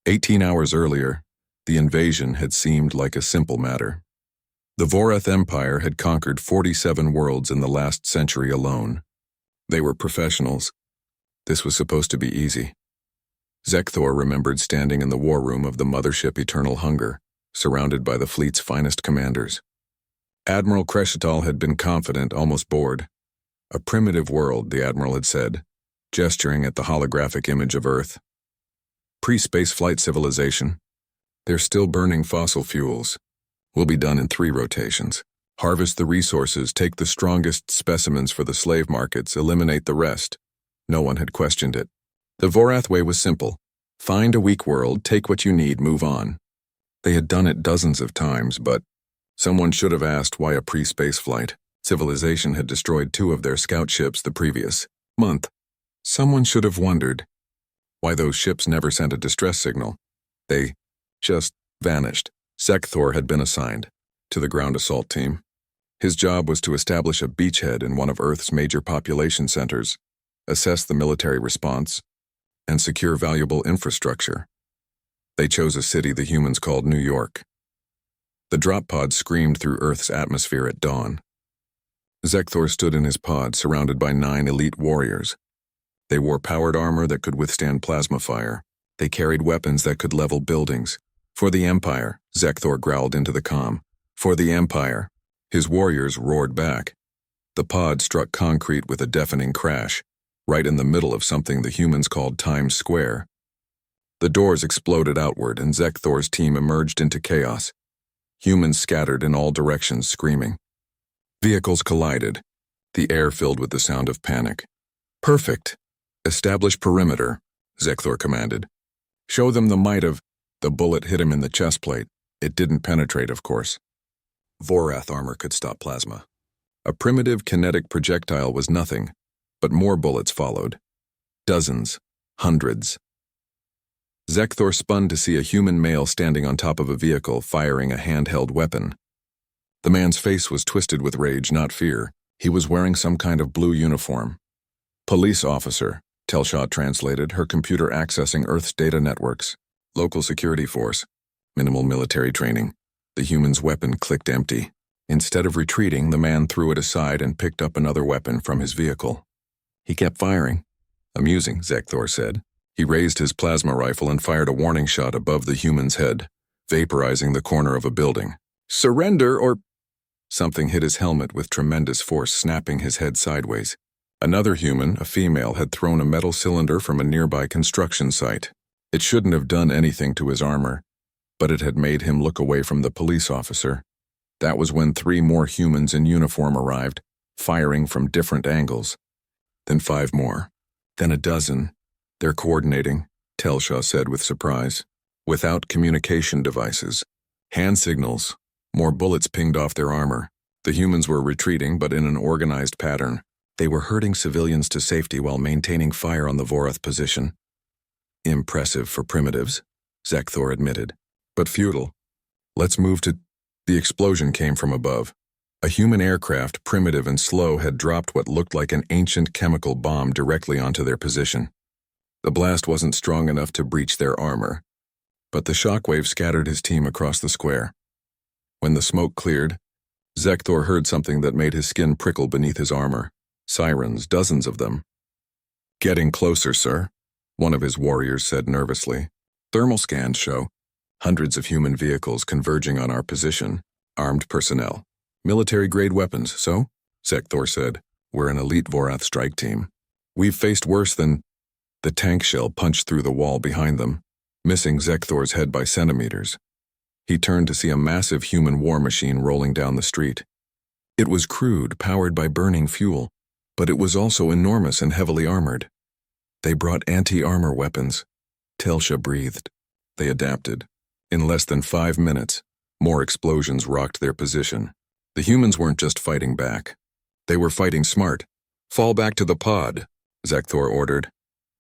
18 hours earlier, the invasion had seemed like a simple matter. The Vorath Empire had conquered 47 worlds in the last century alone. They were professionals. This was supposed to be easy. Zekthor remembered standing in the war room of the mothership Eternal Hunger, surrounded by the fleet's finest commanders. Admiral Kreshetal had been confident, almost bored. A primitive world, the Admiral had said, gesturing at the holographic image of Earth. Pre-space flight civilization. They're still burning fossil fuels. Will be done in 3 rotations. Harvest the resources, take the strongest specimens for the slave markets, eliminate the rest. No one had questioned it. The Vorath way was simple. Find a weak world, take what you need, move on. They had done it dozens of times, but someone should have asked why a pre-space flight. Civilization had destroyed 2 of their scout ships the previous month. Someone should have wondered why those ships never sent a distress signal. They just vanished. Zekthor had been assigned to the ground assault team. His job was to establish a beachhead in one of Earth's major population centers, assess the military response, and secure valuable infrastructure. They chose a city the humans called New York. The drop pod screamed through Earth's atmosphere at dawn. Zekthor stood in his pod, surrounded by 9 elite warriors. They wore powered armor that could withstand plasma fire. They carried weapons that could level buildings. For the Empire, Zekthor growled into the comm. For the Empire. His warriors roared back. The pod struck concrete with a deafening crash, right in the middle of something the humans called Times Square. The doors exploded outward, and Zekthor's team emerged into chaos. Humans scattered in all directions, screaming. Vehicles collided, the air filled with the sound of panic. Perfect. Establish perimeter, Zekthor commanded. Show them the might of... The bullet hit him in the chest plate. It didn't penetrate, of course. Vorath armor could stop plasma. A primitive kinetic projectile was nothing, but more bullets followed. Dozens, hundreds. Zekthor spun to see a human male standing on top of a vehicle firing a handheld weapon. The man's face was twisted with rage, not fear. He was wearing some kind of blue uniform. Police officer, Telshaw translated, her computer accessing Earth's data networks. Local security force. Minimal military training. The human's weapon clicked empty. Instead of retreating, the man threw it aside and picked up another weapon from his vehicle. He kept firing. Amusing, Zekthor said. He raised his plasma rifle and fired a warning shot above the human's head, vaporizing the corner of a building. Surrender or... Something hit his helmet with tremendous force, snapping his head sideways. Another human, a female, had thrown a metal cylinder from a nearby construction site. It shouldn't have done anything to his armor, but it had made him look away from the police officer. That was when 3 more humans in uniform arrived, firing from different angles. Then 5 more. Then a dozen. They're coordinating, Telshaw said with surprise. Without communication devices. Hand signals. More bullets pinged off their armor. The humans were retreating, but in an organized pattern. They were herding civilians to safety while maintaining fire on the Vorath position. Impressive for primitives, Zekthor admitted, but futile. Let's move to... The explosion came from above. A human aircraft, primitive and slow, had dropped what looked like an ancient chemical bomb directly onto their position. The blast wasn't strong enough to breach their armor, but the shockwave scattered his team across the square. When the smoke cleared, Zekthor heard something that made his skin prickle beneath his armor. Sirens, dozens of them. Getting closer, sir, one of his warriors said nervously. Thermal scans show hundreds of human vehicles converging on our position, armed personnel. Military-grade weapons, so? Zekthor said. We're an elite Vorath strike team. We've faced worse than... The tank shell punched through the wall behind them, missing Zekthor's head by centimeters. He turned to see a massive human war machine rolling down the street. It was crude, powered by burning fuel, but it was also enormous and heavily armored. They brought anti-armor weapons. Telshaw breathed. They adapted. In less than 5 minutes, more explosions rocked their position. The humans weren't just fighting back. They were fighting smart. Fall back to the pod, Zekthor ordered.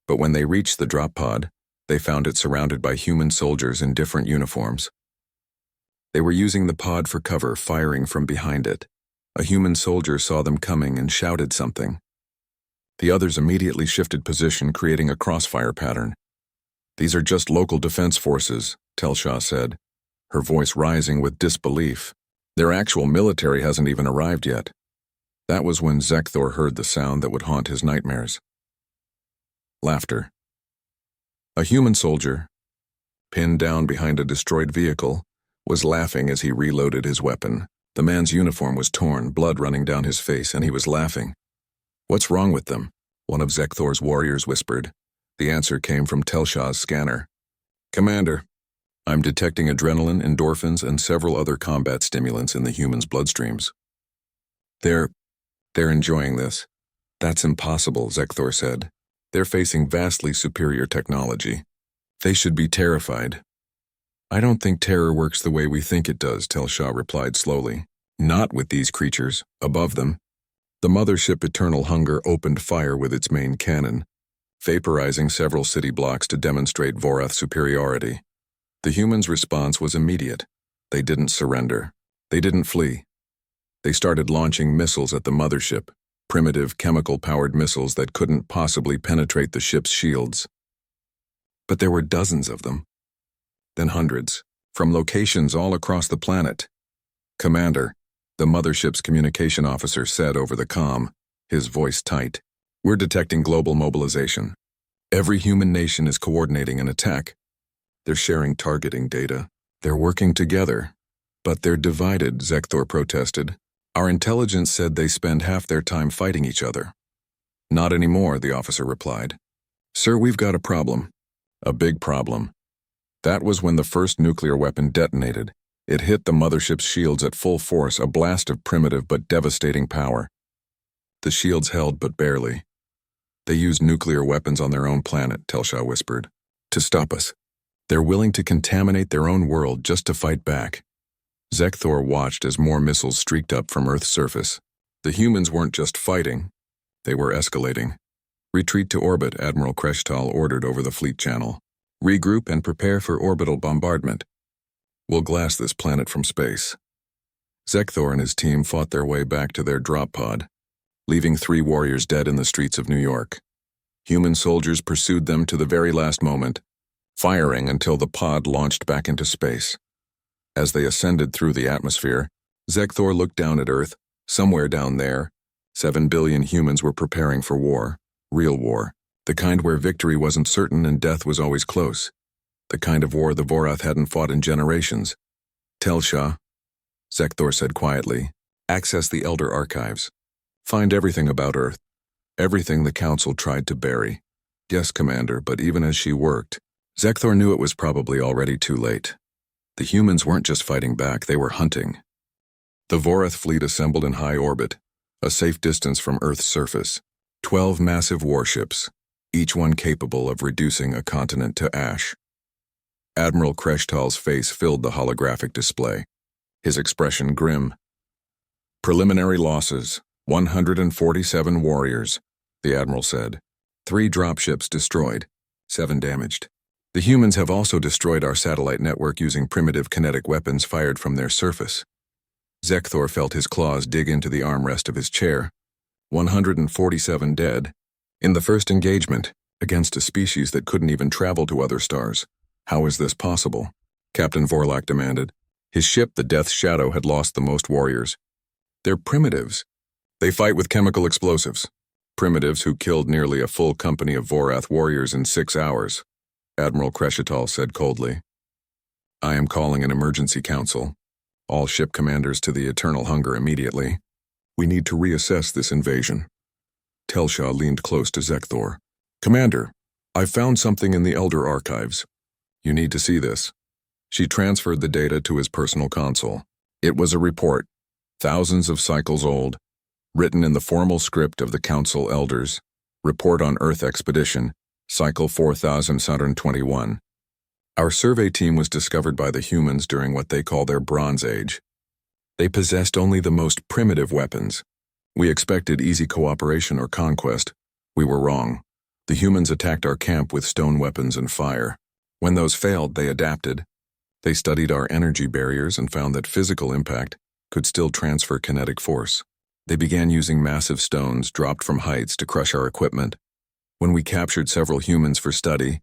But when they reached the drop pod, they found it surrounded by human soldiers in different uniforms. They were using the pod for cover, firing from behind it. A human soldier saw them coming and shouted something. The others immediately shifted position, creating a crossfire pattern. These are just local defense forces, Telshaw said, her voice rising with disbelief. Their actual military hasn't even arrived yet. That was when Zekthor heard the sound that would haunt his nightmares. Laughter. A human soldier, pinned down behind a destroyed vehicle, was laughing as he reloaded his weapon. The man's uniform was torn, blood running down his face, and he was laughing. "What's wrong with them?" one of Zekthor's warriors whispered. The answer came from Telshaw's scanner. "Commander, I'm detecting adrenaline, endorphins, and several other combat stimulants in the humans' bloodstreams." They're enjoying this." "That's impossible," Zekthor said. "They're facing vastly superior technology. They should be terrified." "I don't think terror works the way we think it does," Telshaw replied slowly. "Not with these creatures, above them." The mothership Eternal Hunger opened fire with its main cannon, vaporizing several city blocks to demonstrate Vorath superiority. The humans' response was immediate. They didn't surrender. They didn't flee. They started launching missiles at the mothership, primitive chemical-powered missiles that couldn't possibly penetrate the ship's shields. But there were dozens of them. Then hundreds, from locations all across the planet. "Commander," the mothership's communication officer said over the comm, his voice tight, "we're detecting global mobilization. Every human nation is coordinating an attack. They're sharing targeting data. They're working together. But they're divided," Zekthor protested. "Our intelligence said they spend half their time fighting each other." "Not anymore," the officer replied. "Sir, we've got a problem. A big problem." That was when the first nuclear weapon detonated. It hit the mothership's shields at full force, a blast of primitive but devastating power. The shields held, but barely. "They used nuclear weapons on their own planet," Telshaw whispered. "To stop us. They're willing to contaminate their own world just to fight back." Zekthor watched as more missiles streaked up from Earth's surface. The humans weren't just fighting. They were escalating. "Retreat to orbit," Admiral Kreshtal ordered over the fleet channel. "Regroup and prepare for orbital bombardment. We'll glass this planet from space." Zekthor and his team fought their way back to their drop pod, leaving 3 warriors dead in the streets of New York. Human soldiers pursued them to the very last moment, firing until the pod launched back into space. As they ascended through the atmosphere, Zekthor looked down at Earth. Somewhere down there, 7 billion humans were preparing for war. Real war. The kind where victory wasn't certain and death was always close. The kind of war the Vorath hadn't fought in generations. "Telshaw," Zekthor said quietly, "access the Elder Archives. Find everything about Earth. Everything the Council tried to bury." "Yes, Commander," but even as she worked, Zekthor knew it was probably already too late. The humans weren't just fighting back, they were hunting. The Vorath fleet assembled in high orbit, a safe distance from Earth's surface. 12 massive warships, each one capable of reducing a continent to ash. Admiral Kreshtal's face filled the holographic display, his expression grim. "Preliminary losses, 147 warriors," the Admiral said. 3 dropships destroyed, 7 damaged. "The humans have also destroyed our satellite network using primitive kinetic weapons fired from their surface." Zekthor felt his claws dig into the armrest of his chair. 147 dead. In the first engagement, against a species that couldn't even travel to other stars. "How is this possible?" Captain Vorlak demanded. His ship, the Death Shadow, had lost the most warriors. "They're primitives. They fight with chemical explosives. Primitives who killed nearly a full company of Vorath warriors in 6 hours," Admiral Kreshtal said coldly. "I am calling an emergency council. All ship commanders to the Eternal Hunger immediately. We need to reassess this invasion." Telshaw leaned close to Zekthor. "Commander, I've found something in the Elder Archives. You need to see this." She transferred the data to his personal console. It was a report, thousands of cycles old, written in the formal script of the Council Elders. Report on Earth Expedition, Cycle 4021. "Our survey team was discovered by the humans during what they call their Bronze Age. They possessed only the most primitive weapons. We expected easy cooperation or conquest. We were wrong. The humans attacked our camp with stone weapons and fire. When those failed, they adapted. They studied our energy barriers and found that physical impact could still transfer kinetic force. They began using massive stones dropped from heights to crush our equipment. When we captured several humans for study,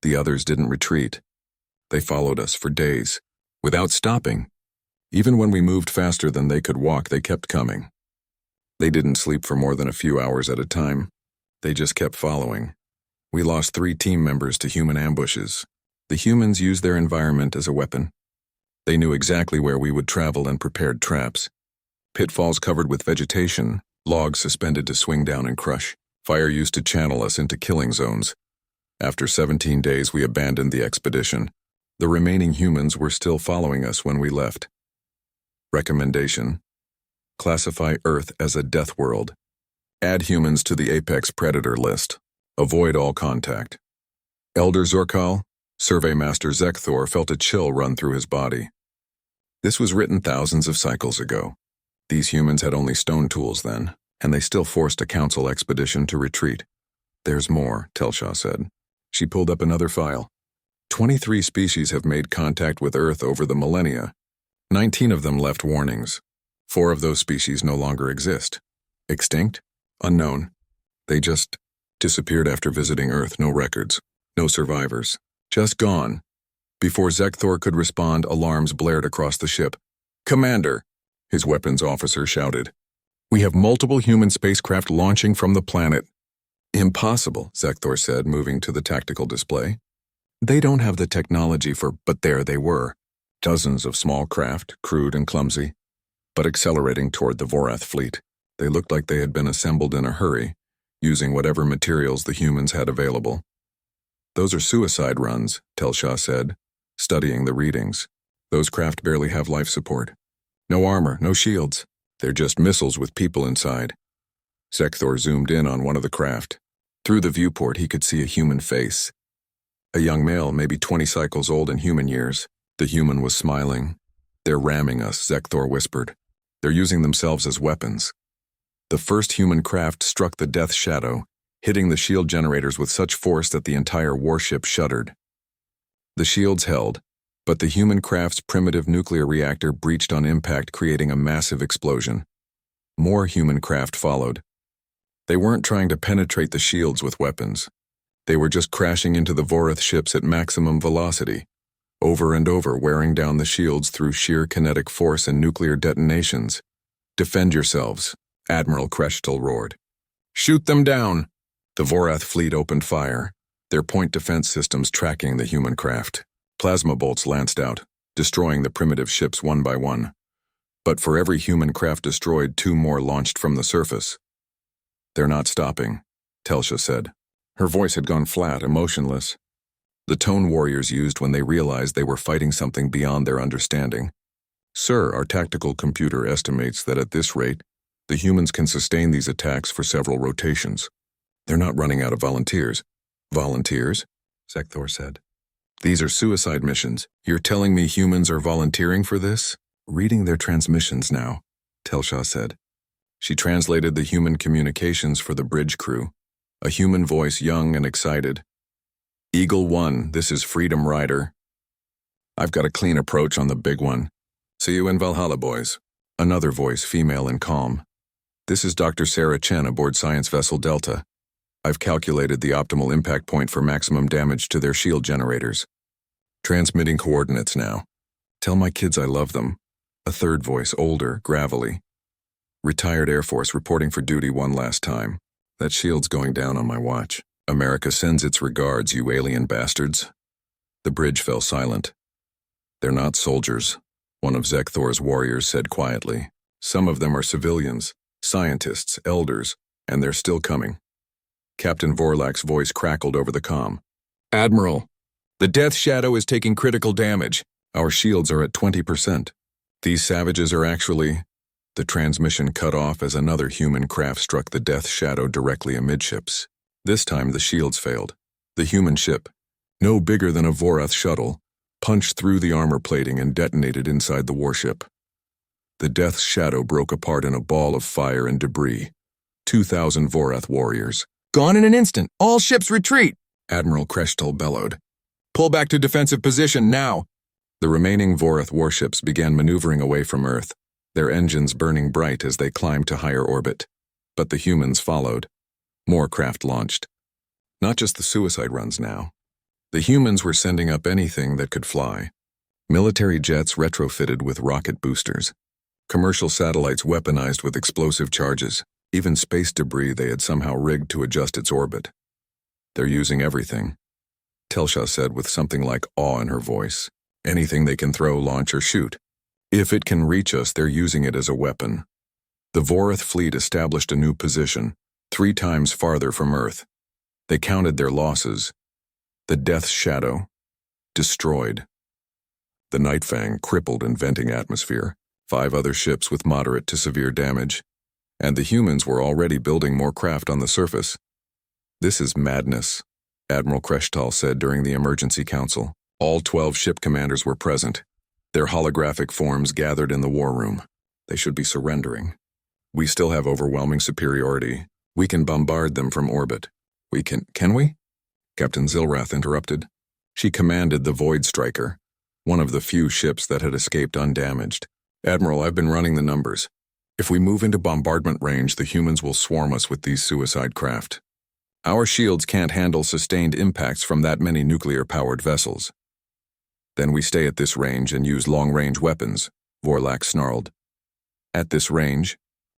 The others didn't retreat. They followed us for days, without stopping. Even when we moved faster than they could walk, they kept coming. They didn't sleep for more than a few hours at a time. They just kept following. We lost 3 team members to human ambushes. The humans used their environment as a weapon. They knew exactly where we would travel and prepared traps. Pitfalls covered with vegetation, logs suspended to swing down and crush. Fire used to channel us into killing zones. After 17 days, we abandoned the expedition. The remaining humans were still following us when we left. Recommendation: classify Earth as a death world. Add humans to the apex predator list. Avoid all contact. Elder Zorkal, Survey Master Zekthor felt a chill run through his body. This was written thousands of cycles ago. These humans had only stone tools then, and they still forced a council expedition to retreat. There's more, Telshaw said. She pulled up another file. 23 species have made contact with Earth over the millennia. 19 of them left warnings. 4 of those species no longer exist. Extinct? Unknown. They just disappeared after visiting Earth. No records. No survivors. Just gone. Before Zekthor could respond, alarms blared across the ship. "Commander!" his weapons officer shouted. "We have multiple human spacecraft launching from the planet." "Impossible," Zekthor said, moving to the tactical display. "They don't have the technology for," but there they were. Dozens of small craft, crude and clumsy, but accelerating toward the Vorath fleet. They looked like they had been assembled in a hurry, using whatever materials the humans had available. "Those are suicide runs," Telshaw said, studying the readings. "Those craft barely have life support. No armor, no shields. They're just missiles with people inside." Zekthor zoomed in on one of the craft. Through the viewport, he could see a human face. A young male, maybe 20 cycles old in human years. The human was smiling. "They're ramming us," Zekthor whispered. "They're using themselves as weapons." The first human craft struck the Death Shadow, hitting the shield generators with such force that the entire warship shuddered. The shields held, but the human craft's primitive nuclear reactor breached on impact, creating a massive explosion. More human craft followed. They weren't trying to penetrate the shields with weapons. They were just crashing into the Vorath ships at maximum velocity, over and over, wearing down the shields through sheer kinetic force and nuclear detonations. "Defend yourselves," Admiral Kreshtal roared. "Shoot them down!" The Vorath fleet opened fire, their point defense systems tracking the human craft. Plasma bolts lanced out, destroying the primitive ships one by one. But for every human craft destroyed, 2 more launched from the surface. "They're not stopping," Telsha said. Her voice had gone flat, emotionless. The tone warriors used when they realized they were fighting something beyond their understanding. "Sir, our tactical computer estimates that at this rate, the humans can sustain these attacks for several rotations. They're not running out of volunteers." "Volunteers?" Zekthor said. "These are suicide missions. You're telling me humans are volunteering for this?" "Reading their transmissions now," Telshaw said. She translated the human communications for the bridge crew. A human voice, young and excited. "Eagle 1, this is Freedom Rider. I've got a clean approach on the big one. See you in Valhalla, boys." Another voice, female and calm. "This is Dr. Sarah Chen aboard Science Vessel Delta. I've calculated the optimal impact point for maximum damage to their shield generators. Transmitting coordinates now. Tell my kids I love them." A third voice, older, gravelly. "Retired Air Force reporting for duty one last time. That shield's going down on my watch. America sends its regards, you alien bastards." The bridge fell silent. "They're not soldiers," one of Zekthor's warriors said quietly. "Some of them are civilians, scientists, elders, and they're still coming." Captain Vorlak's voice crackled over the comm. "Admiral, the Death Shadow is taking critical damage. Our shields are at 20%. These savages are actually..." The transmission cut off as another human craft struck the Death Shadow directly amidships. This time the shields failed. The human ship, no bigger than a Vorath shuttle, punched through the armor plating and detonated inside the warship. The Death Shadow broke apart in a ball of fire and debris. 2,000 Vorath warriors. "Gone in an instant! All ships retreat!" Admiral Kreshtal bellowed. "Pull back to defensive position now!" The remaining Vorath warships began maneuvering away from Earth, their engines burning bright as they climbed to higher orbit. But the humans followed. More craft launched. Not just the suicide runs now. The humans were sending up anything that could fly. Military jets retrofitted with rocket boosters. Commercial satellites weaponized with explosive charges. Even space debris they had somehow rigged to adjust its orbit. They're using everything, Telsha said with something like awe in her voice. Anything they can throw, launch, or shoot. If it can reach us, they're using it as a weapon. The Voreth fleet established a new position, 3 times farther from Earth. They counted their losses. The Death's Shadow, destroyed. The Nightfang crippled in venting atmosphere, 5 other ships with moderate to severe damage, and the humans were already building more craft on the surface. This is madness, Admiral Kreshtal said during the emergency council. All 12 ship commanders were present, their holographic forms gathered in the war room. They should be surrendering. We still have overwhelming superiority. We can bombard them from orbit. Can we? Captain Zilrath interrupted. She commanded the Void Striker, one of the few ships that had escaped undamaged. Admiral, I've been running the numbers. If we move into bombardment range, the humans will swarm us with these suicide craft. Our shields can't handle sustained impacts from that many nuclear-powered vessels. Then we stay at this range and use long-range weapons, Vorlak snarled. At this range,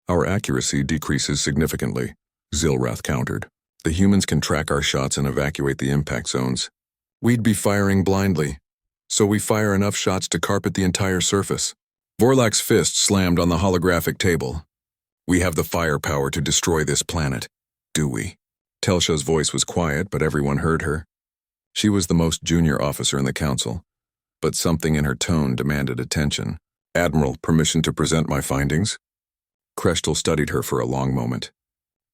our accuracy decreases significantly, Zilrath countered. The humans can track our shots and evacuate the impact zones. We'd be firing blindly, so we fire enough shots to carpet the entire surface. Vorlak's fist slammed on the holographic table. We have the firepower to destroy this planet, do we? Telsha's voice was quiet, but everyone heard her. She was the most junior officer in the council, but something in her tone demanded attention. Admiral, permission to present my findings? Kreshtal studied her for a long moment.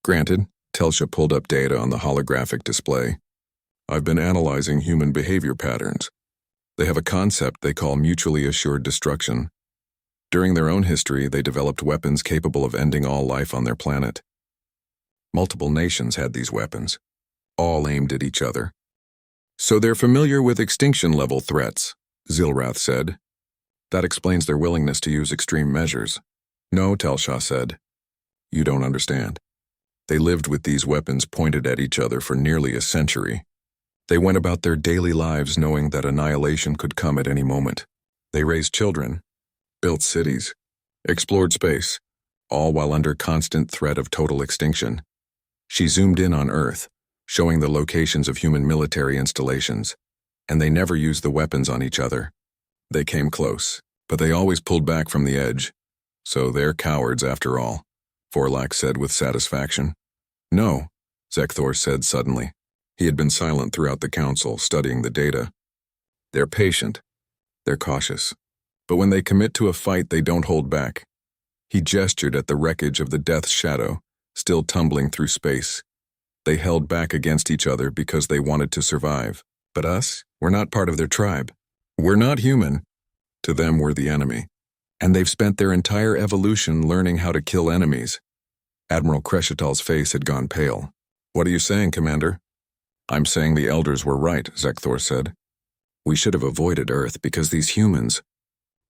Granted, Telsha pulled up data on the holographic display. I've been analyzing human behavior patterns. They have a concept they call mutually assured destruction. During their own history, they developed weapons capable of ending all life on their planet. Multiple nations had these weapons, all aimed at each other. So they're familiar with extinction-level threats, Zilrath said. That explains their willingness to use extreme measures. No, Telsha said. You don't understand. They lived with these weapons pointed at each other for nearly a century. They went about their daily lives knowing that annihilation could come at any moment. They raised children, built cities, explored space, all while under constant threat of total extinction. She zoomed in on Earth, showing the locations of human military installations, and they never used the weapons on each other. They came close, but they always pulled back from the edge. So they're cowards after all, Vorlak said with satisfaction. No, Zekthor said suddenly. He had been silent throughout the council, studying the data. They're patient. They're cautious. But when they commit to a fight, they don't hold back. He gestured at the wreckage of the Death's Shadow, still tumbling through space. They held back against each other because they wanted to survive. But us, we're not part of their tribe. We're not human. To them, we're the enemy. And they've spent their entire evolution learning how to kill enemies. Admiral Kreshetal's face had gone pale. What are you saying, Commander? I'm saying the elders were right, Zekthor said. We should have avoided Earth because these humans,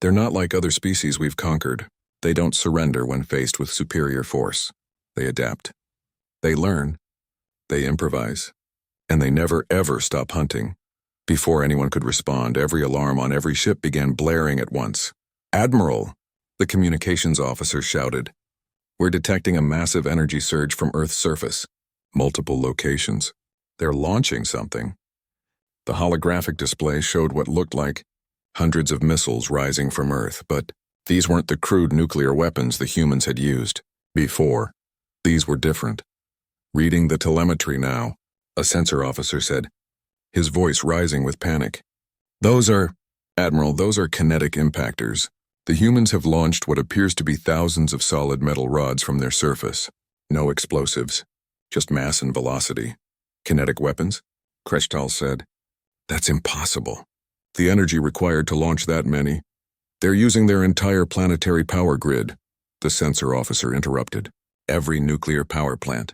they're not like other species we've conquered. They don't surrender when faced with superior force. They adapt. They learn. They improvise. And they never ever stop hunting. Before anyone could respond, every alarm on every ship began blaring at once. Admiral, the communications officer shouted. We're detecting a massive energy surge from Earth's surface. Multiple locations. They're launching something. The holographic display showed what looked like hundreds of missiles rising from Earth, but these weren't the crude nuclear weapons the humans had used before. These were different. Reading the telemetry now, a sensor officer said, his voice rising with panic. Admiral, those are kinetic impactors. The humans have launched what appears to be thousands of solid metal rods from their surface. No explosives, just mass and velocity. Kinetic weapons? Kreshtal said. That's impossible. The energy required to launch that many. They're using their entire planetary power grid, the sensor officer interrupted. Every nuclear power plant.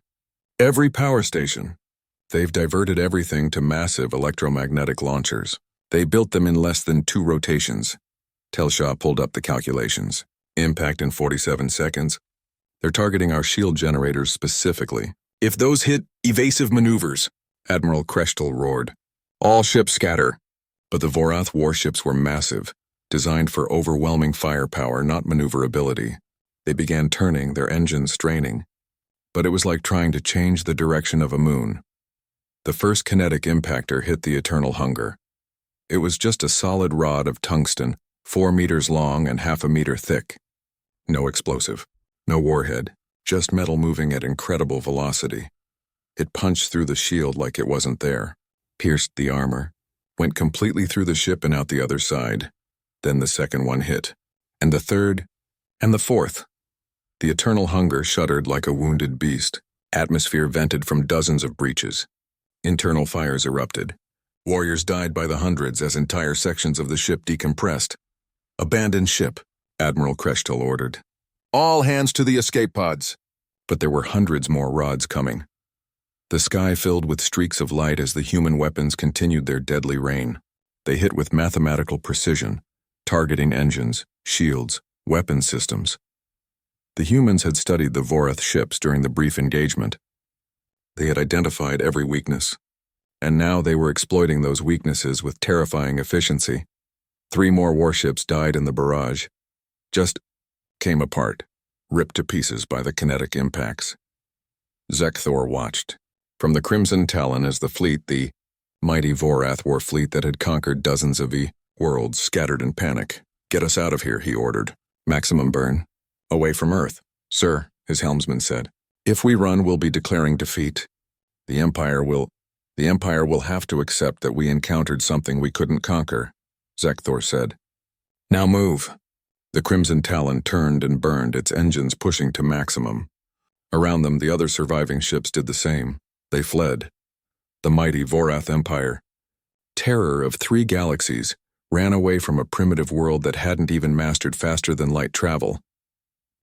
Every power station. They've diverted everything to massive electromagnetic launchers. They built them in less than 2 rotations. Telsha pulled up the calculations. Impact in 47 seconds. They're targeting our shield generators specifically. If those hit, evasive maneuvers, Admiral Kreshtal roared. All ships scatter. But the Vorath warships were massive, designed for overwhelming firepower, not maneuverability. They began turning, their engines straining. But it was like trying to change the direction of a moon. The first kinetic impactor hit the Eternal Hunger. It was just a solid rod of tungsten, 4 meters long and half a meter thick. No explosive, no warhead, just metal moving at incredible velocity. It punched through the shield like it wasn't there, pierced the armor, went completely through the ship and out the other side. Then the second one hit, and the third, and the fourth. The Eternal Hunger shuddered like a wounded beast. Atmosphere vented from dozens of breaches. Internal fires erupted. Warriors died by the hundreds as entire sections of the ship decompressed. "Abandon ship," Admiral Kreshtal ordered. "All hands to the escape pods." But there were hundreds more rods coming. The sky filled with streaks of light as the human weapons continued their deadly rain. They hit with mathematical precision, targeting engines, shields, weapon systems. The humans had studied the Vorath ships during the brief engagement. They had identified every weakness, and now they were exploiting those weaknesses with terrifying efficiency. 3 more warships died in the barrage. Just came apart, ripped to pieces by the kinetic impacts. Zekthor watched. From the Crimson Talon as the fleet, the mighty Vorath war fleet that had conquered dozens of worlds, scattered in panic. "Get us out of here," he ordered. "Maximum burn. Away from Earth." "Sir," his helmsman said. "If we run, we'll be declaring defeat. The Empire will have to accept that we encountered something we couldn't conquer," Zekthor said. "Now move." The Crimson Talon turned and burned, its engines pushing to maximum. Around them, the other surviving ships did the same. They fled. The mighty Vorath Empire, terror of 3 galaxies, ran away from a primitive world that hadn't even mastered faster-than-light travel.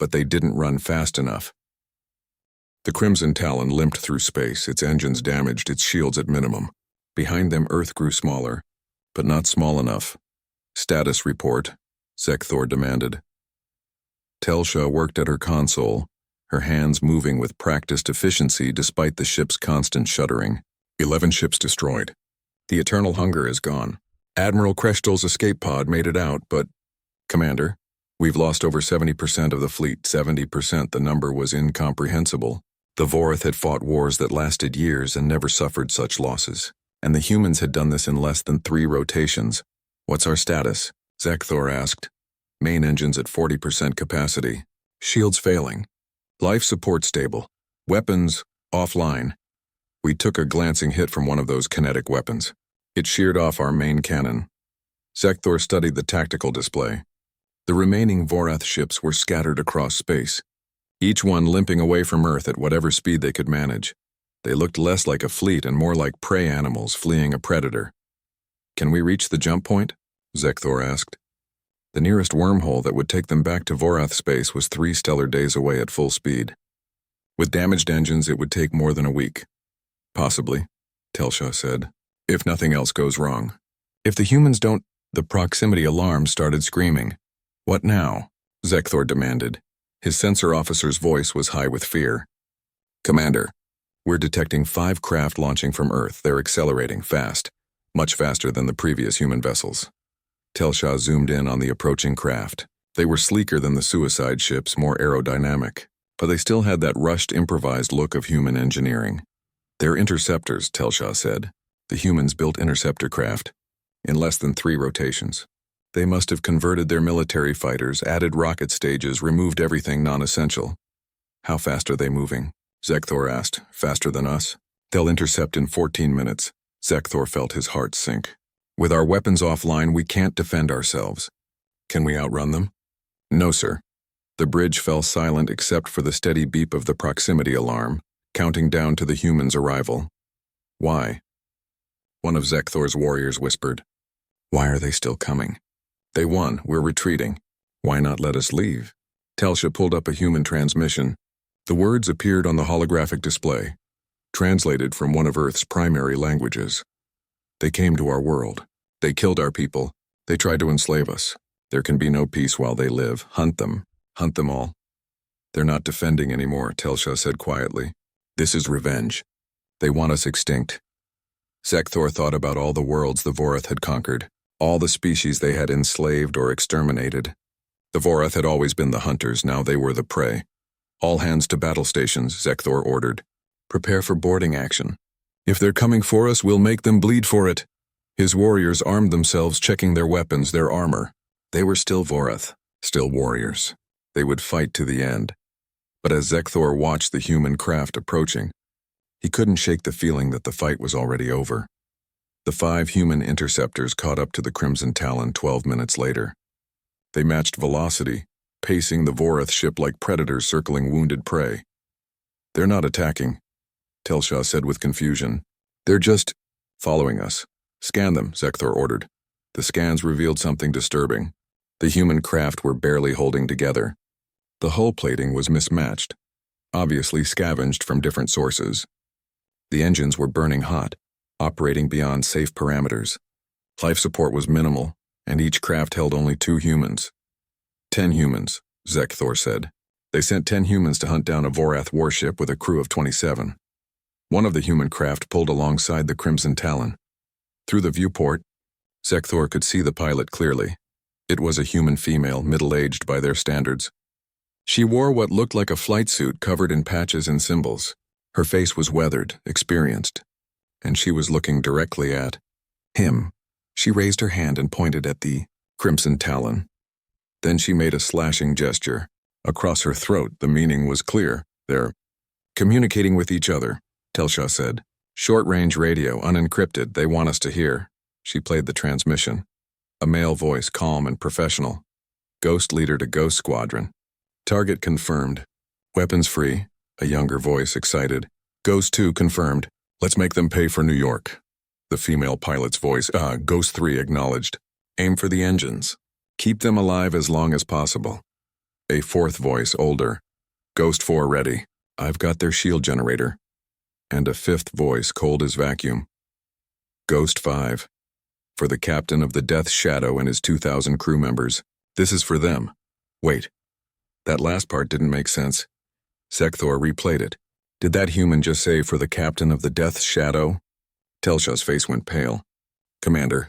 But they didn't run fast enough. The Crimson Talon limped through space, its engines damaged, its shields at minimum. Behind them, Earth grew smaller, but not small enough. "Status report," Zekthor demanded. Telsha worked at her console, her hands moving with practiced efficiency despite the ship's constant shuddering. 11 ships destroyed. The Eternal Hunger is gone. Admiral Kreshtal's escape pod made it out, but... Commander, we've lost over 70% of the fleet. 70%, the number was incomprehensible. The Vorath had fought wars that lasted years and never suffered such losses. And the humans had done this in less than 3 rotations. "What's our status?" Zekthor asked. "Main engines at 40% capacity. Shields failing. Life support stable. Weapons offline. We took a glancing hit from one of those kinetic weapons. It sheared off our main cannon." Zekthor studied the tactical display. The remaining Vorath ships were scattered across space, each one limping away from Earth at whatever speed they could manage. They looked less like a fleet and more like prey animals fleeing a predator. "Can we reach the jump point?" Zekthor asked. The nearest wormhole that would take them back to Vorath space was 3 stellar days away at full speed. With damaged engines, it would take more than a week. "Possibly," Telsha said, "if nothing else goes wrong. If the humans don't..." The proximity alarm started screaming. "What now?" Zekthor demanded. His sensor officer's voice was high with fear. "Commander, we're detecting 5 craft launching from Earth. They're accelerating fast, much faster than the previous human vessels." Telsha zoomed in on the approaching craft. They were sleeker than the suicide ships, more aerodynamic, but they still had that rushed, improvised look of human engineering. "They're interceptors," Telsha said. "The humans built interceptor craft in less than 3 rotations. They must have converted their military fighters, added rocket stages, removed everything non-essential." "How fast are they moving?" Zekthor asked. "Faster than us?" "They'll intercept in 14 minutes. Zekthor felt his heart sink. "With our weapons offline, we can't defend ourselves." "Can we outrun them?" "No, sir." The bridge fell silent except for the steady beep of the proximity alarm, counting down to the humans' arrival. "Why?" one of Zekthor's warriors whispered. "Why are they still coming?" "They won. We're retreating." "Why not let us leave?" Telsha pulled up a human transmission. The words appeared on the holographic display, translated from one of Earth's primary languages. "They came to our world. They killed our people. They tried to enslave us. There can be no peace while they live. Hunt them. Hunt them all." "They're not defending anymore," Telsha said quietly. "This is revenge. They want us extinct." Zekthor thought about all the worlds the Vorath had conquered, all the species they had enslaved or exterminated. The Vorath had always been the hunters, now they were the prey. All hands to battle stations, Zekthor ordered. Prepare for boarding action. If they're coming for us, we'll make them bleed for it. His warriors armed themselves, checking their weapons, their armor. They were still Vorath, still warriors. They would fight to the end. But as Zekthor watched the human craft approaching, he couldn't shake the feeling that the fight was already over. The 5 human interceptors caught up to the Crimson Talon 12 minutes later. They matched velocity, pacing the Vorath ship like predators circling wounded prey. They're not attacking, Telshaw said with confusion. They're just following us. Scan them, Zekthor ordered. The scans revealed something disturbing. The human craft were barely holding together. The hull plating was mismatched, obviously scavenged from different sources. The engines were burning hot, operating beyond safe parameters. Life support was minimal, and each craft held only 2 humans. 10 humans, Zekthor said. They sent 10 humans to hunt down a Vorath warship with a crew of 27. One of the human craft pulled alongside the Crimson Talon. Through the viewport, Zekthor could see the pilot clearly. It was a human female, middle-aged by their standards. She wore what looked like a flight suit covered in patches and symbols. Her face was weathered, experienced, and she was looking directly at him. She raised her hand and pointed at the Crimson Talon. Then she made a slashing gesture. Across her throat, the meaning was clear. They're communicating with each other, Telshaw said. Short-range radio, unencrypted, they want us to hear. She played the transmission. A male voice, calm and professional. Ghost leader to Ghost Squadron. Target confirmed. Weapons free. A younger voice, excited. Ghost 2 confirmed. Let's make them pay for New York. The female pilot's voice, Ghost 3 acknowledged. Aim for the engines. Keep them alive as long as possible. A 4th voice, older. Ghost 4 ready. I've got their shield generator. And a 5th voice, cold as vacuum. Ghost 5. For the captain of the Death Shadow and his 2,000 crew members. This is for them. Wait. That last part didn't make sense. Zekthor replayed it. Did that human just say for the captain of the Death Shadow? Telshaw's face went pale. Commander,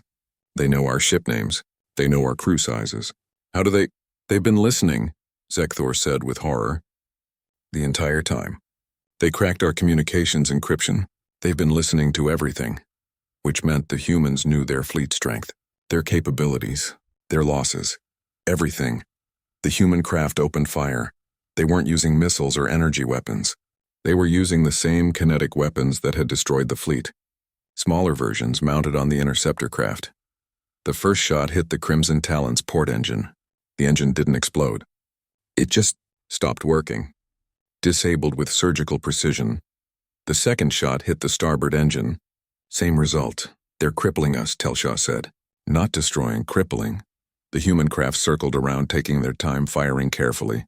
they know our ship names. They know our crew sizes. How do they? They've been listening, Zekthor said with horror. The entire time. They cracked our communications encryption. They've been listening to everything, which meant the humans knew their fleet strength, their capabilities, their losses, everything. The human craft opened fire. They weren't using missiles or energy weapons. They were using the same kinetic weapons that had destroyed the fleet. Smaller versions mounted on the interceptor craft. The first shot hit the Crimson Talon's port engine. The engine didn't explode. It just stopped working. Disabled with surgical precision. The second shot hit the starboard engine. Same result. They're crippling us, Telshaw said. Not destroying, crippling. The human craft circled around, taking their time, firing carefully.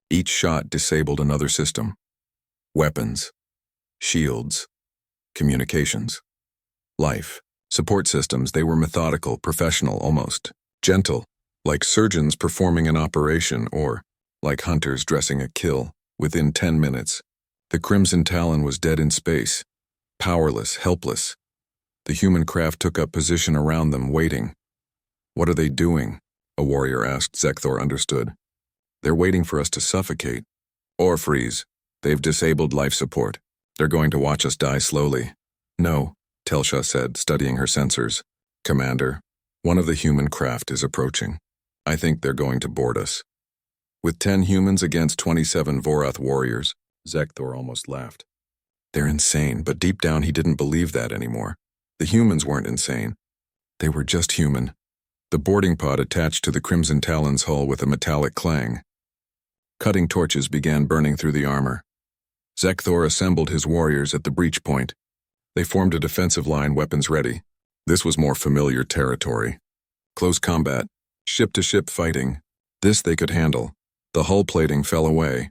Each shot disabled another system. Weapons. Shields. Communications. Life. Support systems, they were methodical, professional, almost gentle, like surgeons performing an operation or like hunters dressing a kill. Within 10 minutes, the Crimson Talon was dead in space, powerless, helpless. The human craft took up position around them, waiting. What are they doing? A warrior asked. Zekthor understood. They're waiting for us to suffocate. Or freeze. They've disabled life support. They're going to watch us die slowly. No, Telshaw said, studying her sensors. Commander, one of the human craft is approaching. I think they're going to board us. With 10 humans against 27 Vorath warriors, Zekthor almost laughed. They're insane, but deep down he didn't believe that anymore. The humans weren't insane. They were just human. The boarding pod attached to the Crimson Talon's hull with a metallic clang. Cutting torches began burning through the armor. Zekthor assembled his warriors at the breach point. They formed a defensive line, weapons ready. This was more familiar territory. Close combat, ship-to-ship fighting. This they could handle. The hull plating fell away.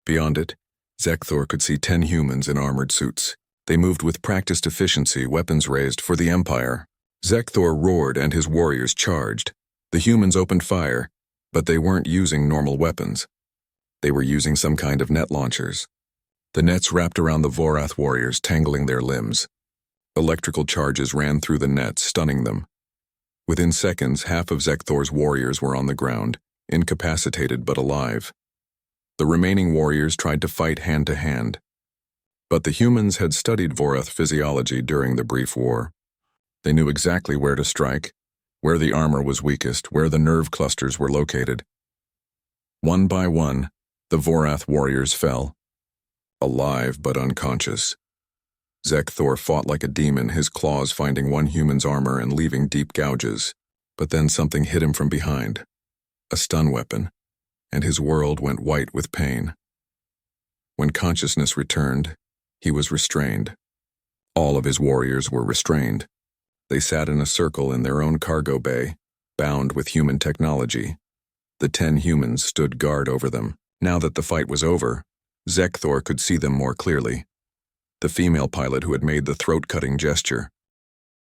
Beyond it, Zekthor could see 10 humans in armored suits. They moved with practiced efficiency, weapons raised for the Empire. Zekthor roared and his warriors charged. The humans opened fire, but they weren't using normal weapons. They were using some kind of net launchers. The nets wrapped around the Vorath warriors, tangling their limbs. Electrical charges ran through the nets, stunning them. Within seconds, half of Zekthor's warriors were on the ground, incapacitated but alive. The remaining warriors tried to fight hand to hand. But the humans had studied Vorath physiology during the brief war. They knew exactly where to strike, where the armor was weakest, where the nerve clusters were located. One by one, the Vorath warriors fell, alive but unconscious. Zekthor fought like a demon, his claws finding one human's armor and leaving deep gouges. But then something hit him from behind, a stun weapon, and his world went white with pain. When consciousness returned, he was restrained. All of his warriors were restrained. They sat in a circle in their own cargo bay, bound with human technology. The 10 humans stood guard over them. Now that the fight was over, Zekthor could see them more clearly. The female pilot who had made the throat-cutting gesture,